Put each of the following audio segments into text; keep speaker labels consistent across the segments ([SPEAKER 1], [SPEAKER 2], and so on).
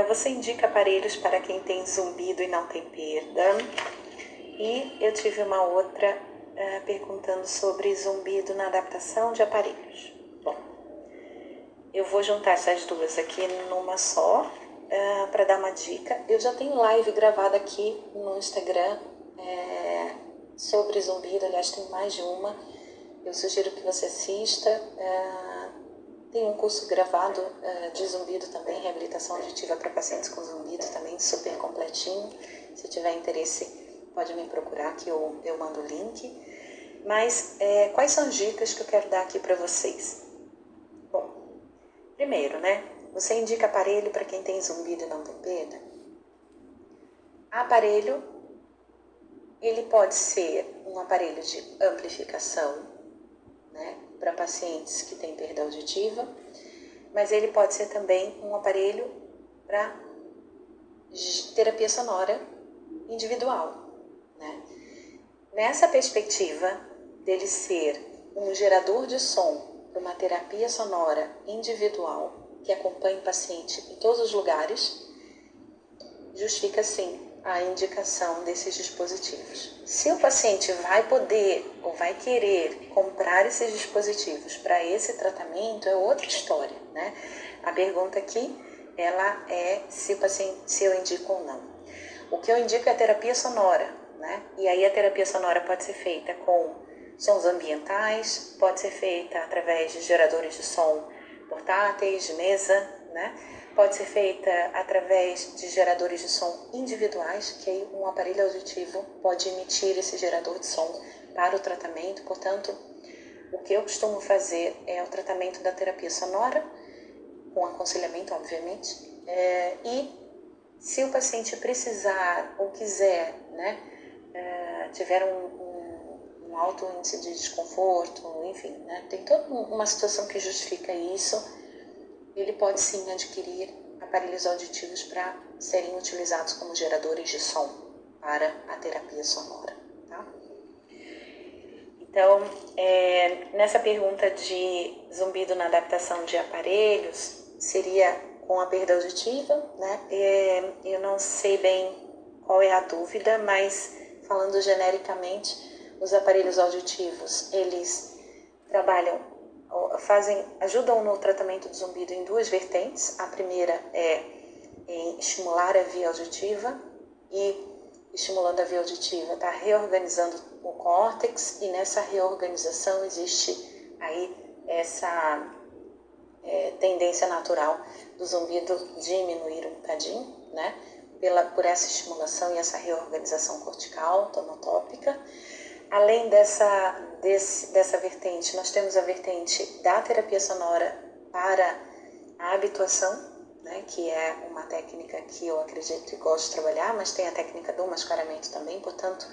[SPEAKER 1] Você indica aparelhos para quem tem zumbido e não tem perda? E eu tive uma outra perguntando sobre zumbido na adaptação de aparelhos. Bom, eu vou juntar essas duas aqui numa só para dar uma dica. Eu já tenho live gravada aqui no Instagram sobre zumbido, aliás, tem mais de uma. Eu sugiro que você assista. Tem um curso gravado de zumbido também, reabilitação auditiva para pacientes com zumbido também, super completinho. Se tiver interesse, pode me procurar que eu mando o link. Mas quais são as dicas que eu quero dar aqui para vocês? Bom, primeiro, né? Você indica aparelho para quem tem zumbido e não tem perda? Aparelho, ele pode ser um aparelho de amplificação, né, para pacientes que têm perda auditiva, mas ele pode ser também um aparelho para terapia sonora individual, né? Nessa perspectiva dele ser um gerador de som para uma terapia sonora individual que acompanhe o paciente em todos os lugares, justifica sim a indicação desses dispositivos. Se o paciente vai poder ou vai querer comprar esses dispositivos para esse tratamento, é outra história, né? A pergunta aqui, ela é se eu indico ou não. O que eu indico é a terapia sonora, né? E aí a terapia sonora pode ser feita com sons ambientais, pode ser feita através de geradores de som portáteis, de mesa, né? Pode ser feita através de geradores de som individuais, que aí um aparelho auditivo pode emitir esse gerador de som para o tratamento. Portanto, o que eu costumo fazer é o tratamento da terapia sonora, com aconselhamento, obviamente, e se o paciente precisar ou quiser, né, tiver um alto índice de desconforto, enfim, né, tem toda uma situação que justifica isso, ele pode sim adquirir aparelhos auditivos para serem utilizados como geradores de som para a terapia sonora, tá? Então, nessa pergunta de zumbido na adaptação de aparelhos, seria com a perda auditiva, né? Eu não sei bem qual é a dúvida, mas falando genericamente, os aparelhos auditivos, eles ajudam no tratamento do zumbido em duas vertentes. A primeira é em estimular a via auditiva, e estimulando a via auditiva está reorganizando o córtex, e nessa reorganização existe aí essa tendência natural do zumbido diminuir um bocadinho, né? Por essa estimulação e essa reorganização cortical, tonotópica. Além dessa vertente, nós temos a vertente da terapia sonora para a habituação, né, que é uma técnica que eu acredito e gosto de trabalhar, mas tem a técnica do mascaramento também. Portanto,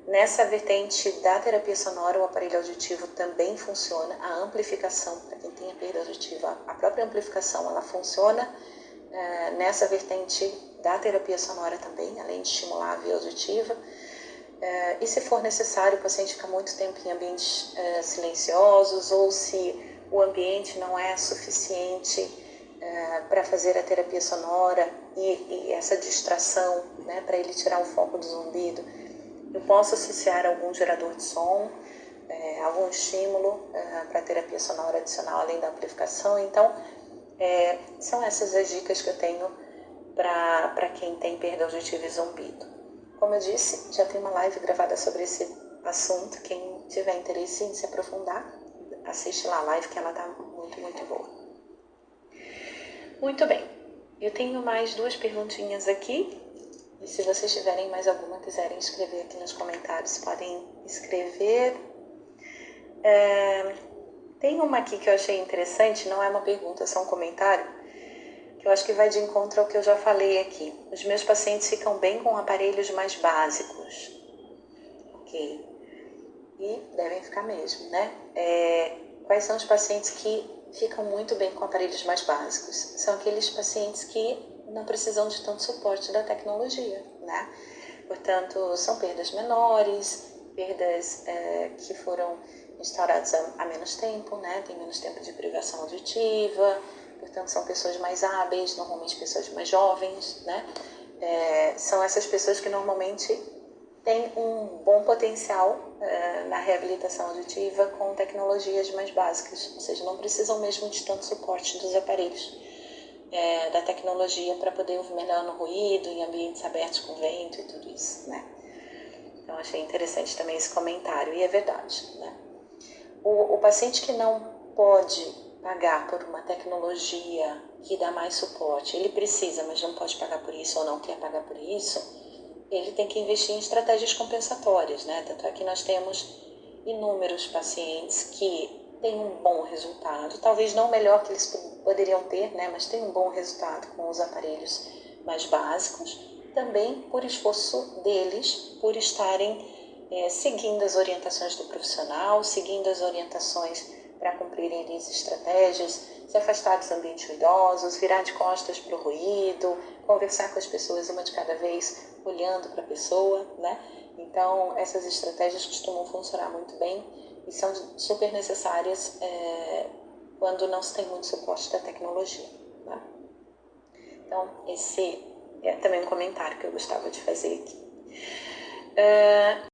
[SPEAKER 1] nessa vertente da terapia sonora, o aparelho auditivo também funciona. A amplificação, para quem tem a perda auditiva, a própria amplificação, ela funciona nessa vertente da terapia sonora também, além de estimular a via auditiva. E se for necessário, o paciente fica muito tempo em ambientes silenciosos, ou se o ambiente não é suficiente para fazer a terapia sonora e essa distração, né, para ele tirar o foco do zumbido, eu posso associar algum gerador de som, algum estímulo para a terapia sonora adicional, além da amplificação. Então, são essas as dicas que eu tenho para quem tem perda auditiva e zumbido. Como eu disse, já tem uma live gravada sobre esse assunto. Quem tiver interesse em se aprofundar, assiste lá a live, que ela tá muito, muito boa. Muito bem, eu tenho mais duas perguntinhas aqui, e se vocês tiverem mais alguma, quiserem escrever aqui nos comentários, podem escrever. Tem uma aqui que eu achei interessante, não é uma pergunta, é só um comentário, que eu acho que vai de encontro ao que eu já falei aqui. Os meus pacientes ficam bem com aparelhos mais básicos. Ok. E devem ficar mesmo, né? Quais são os pacientes que ficam muito bem com aparelhos mais básicos? São aqueles pacientes que não precisam de tanto suporte da tecnologia, né? Portanto, são perdas menores, perdas que foram instauradas há menos tempo, né? Tem menos tempo de privação auditiva, portanto são pessoas mais hábeis, normalmente pessoas mais jovens, né? São essas pessoas que normalmente têm um bom potencial na reabilitação auditiva com tecnologias mais básicas, ou seja, não precisam mesmo de tanto suporte dos aparelhos da tecnologia para poder ouvir melhor no ruído, em ambientes abertos com vento e tudo isso, né? Então, achei interessante também esse comentário, e é verdade, né? O paciente que não pode pagar por uma tecnologia que dá mais suporte, ele precisa, mas não pode pagar por isso ou não quer pagar por isso, ele tem que investir em estratégias compensatórias, né? Tanto é que nós temos inúmeros pacientes que têm um bom resultado, talvez não o melhor que eles poderiam ter, né? Mas têm um bom resultado com os aparelhos mais básicos, também por esforço deles, por estarem seguindo as orientações do profissional, seguindo as orientações para cumprirem as estratégias, se afastar dos ambientes ruidosos, virar de costas para o ruído, conversar com as pessoas uma de cada vez, olhando para a pessoa, né? Então, essas estratégias costumam funcionar muito bem e são super necessárias quando não se tem muito suporte da tecnologia, né? Então, esse é também um comentário que eu gostava de fazer aqui.